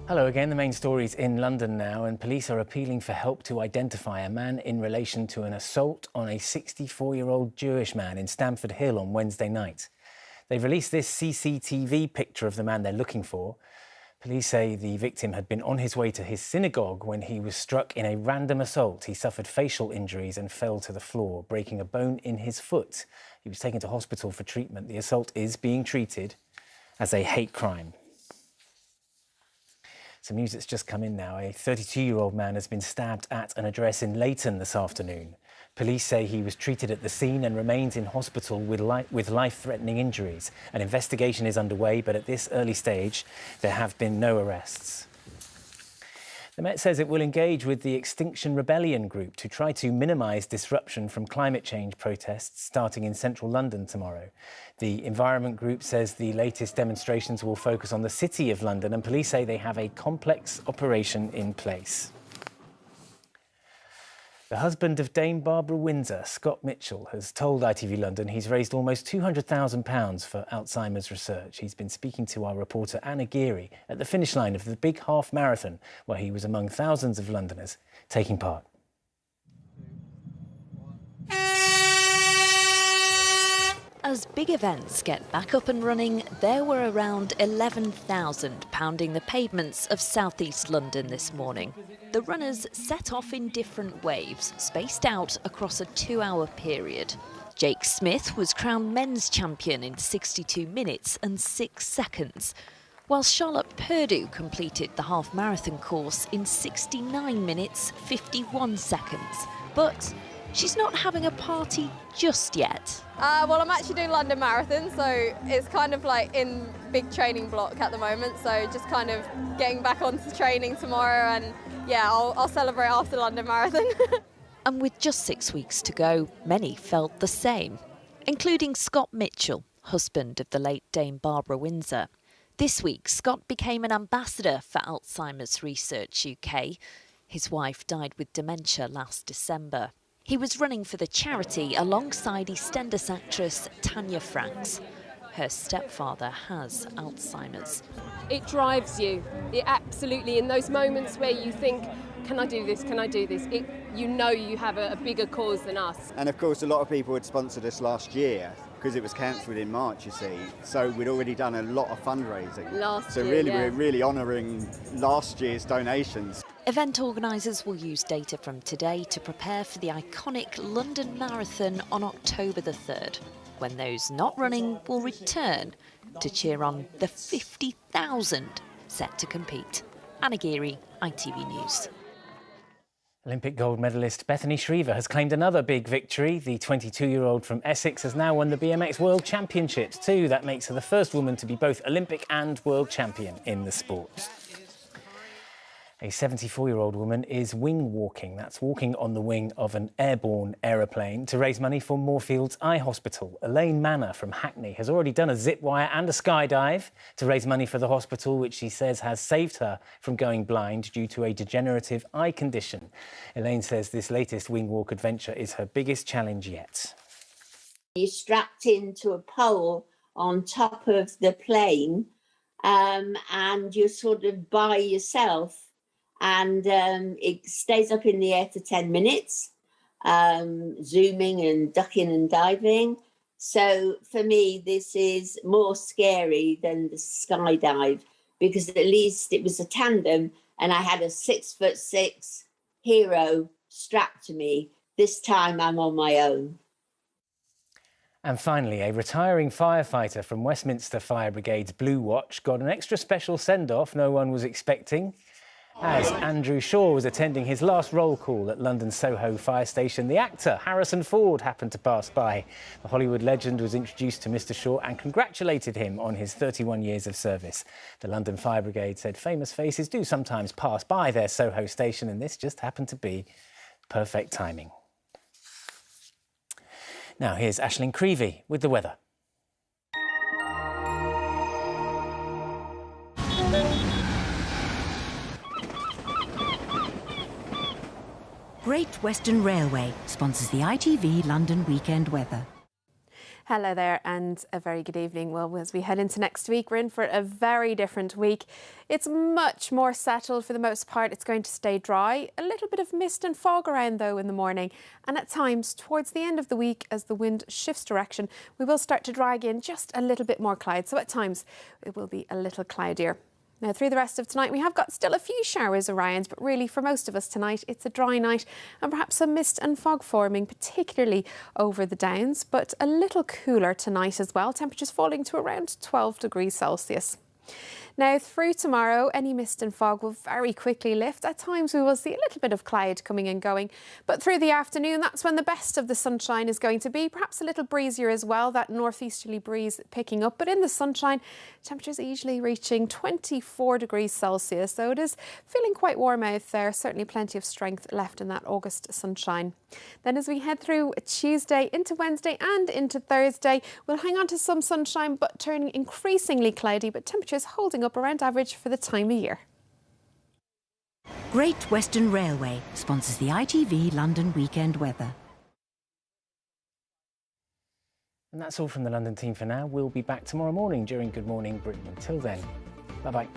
Hello again. The main story's in London now, and police are appealing for help to identify a man in relation to an assault on a 64-year-old Jewish man in Stamford Hill on Wednesday night. They've released this CCTV picture of the man they're looking for. Police say the victim had been on his way to his synagogue when he was struck in a random assault. He suffered facial injuries and fell to the floor, breaking a bone in his foot. He was taken to hospital for treatment. The assault is being treated as a hate crime. Some news that's just come in now. A 32-year-old man has been stabbed at an address in Leighton this afternoon. Police say he was treated at the scene and remains in hospital with life-threatening injuries. An investigation is underway, but at this early stage, there have been no arrests. The Met says it will engage with the Extinction Rebellion group to try to minimise disruption from climate change protests starting in central London tomorrow. The Environment Group says the latest demonstrations will focus on the City of London, and police say they have a complex operation in place. The husband of Dame Barbara Windsor, Scott Mitchell, has told ITV London he's raised almost £200,000 for Alzheimer's research. He's been speaking to our reporter Anna Geary at the finish line of the big half marathon, where he was among thousands of Londoners taking part. As big events get back up and running, there were around 11,000 pounding the pavements of southeast London this morning. The runners set off in different waves, spaced out across a 2-hour period. Jake Smith was crowned men's champion in 62 minutes and 6 seconds, while Charlotte Purdue completed the half-marathon course in 69 minutes, 51 seconds. But she's not having a party just yet. Well, I'm actually doing London Marathon, so it's kind of like in big training block at the moment, so just kind of getting back onto training tomorrow, and yeah, I'll celebrate after London Marathon. And with just 6 weeks to go, many felt the same, including Scott Mitchell, husband of the late Dame Barbara Windsor. This week, Scott became an ambassador for Alzheimer's Research UK. His wife died with dementia last December. He was running for the charity alongside Eastenders actress Tanya Franks. Her stepfather has Alzheimer's. It drives you. It absolutely, in those moments where you think, can I do this, can I do this? You know you have a bigger cause than us. And of course a lot of people had sponsored us last year because it was cancelled in March, you see. So we'd already done a lot of fundraising. We're really honouring last year's donations. Event organisers will use data from today to prepare for the iconic London Marathon on October the 3rd, when those not running will return to cheer on the 50,000 set to compete. Anna Geary, ITV News. Olympic gold medalist Bethany Shriever has claimed another big victory. The 22-year-old from Essex has now won the BMX World Championships too. That makes her the first woman to be both Olympic and world champion in the sport. A 74-year-old woman is wing walking. That's walking on the wing of an airborne aeroplane to raise money for Moorfields Eye Hospital. Elaine Manor from Hackney has already done a zip wire and a skydive to raise money for the hospital, which she says has saved her from going blind due to a degenerative eye condition. Elaine says this latest wing walk adventure is her biggest challenge yet. You're strapped into a pole on top of the plane and you're sort of by yourself. And it stays up in the air for 10 minutes, zooming and ducking and diving. So for me, this is more scary than the skydive because at least it was a tandem and I had a 6'6" hero strapped to me. This time I'm on my own. And finally, a retiring firefighter from Westminster Fire Brigade's Blue Watch got an extra special send-off no one was expecting. As Andrew Shaw was attending his last roll call at London's Soho fire station, the actor Harrison Ford happened to pass by. The Hollywood legend was introduced to Mr. Shaw and congratulated him on his 31 years of service. The London Fire Brigade said famous faces do sometimes pass by their Soho station, and this just happened to be perfect timing. Now here's Aisling Creevy with the weather. Great Western Railway sponsors the ITV London weekend weather. Hello there and a very good evening. Well, as we head into next week, we're in for a very different week. It's much more settled for the most part. It's going to stay dry. A little bit of mist and fog around though in the morning. And at times towards the end of the week, as the wind shifts direction, we will start to drag in just a little bit more cloud. So at times it will be a little cloudier. Now, through the rest of tonight, we have got still a few showers around, but really for most of us tonight, it's a dry night and perhaps some mist and fog forming, particularly over the Downs, but a little cooler tonight as well. Temperatures falling to around 12 degrees Celsius. Now, through tomorrow, any mist and fog will very quickly lift. At times, we will see a little bit of cloud coming and going. But through the afternoon, that's when the best of the sunshine is going to be. Perhaps a little breezier as well, that northeasterly breeze picking up. But in the sunshine, temperatures easily reaching 24 degrees Celsius. So it is feeling quite warm out there. Certainly plenty of strength left in that August sunshine. Then as we head through Tuesday into Wednesday and into Thursday, we'll hang on to some sunshine, but turning increasingly cloudy, but temperatures holding up around average for the time of year. Great Western Railway sponsors the ITV London weekend weather. And that's all from the London team for now. We'll be back tomorrow morning during Good Morning Britain. Until then, bye-bye.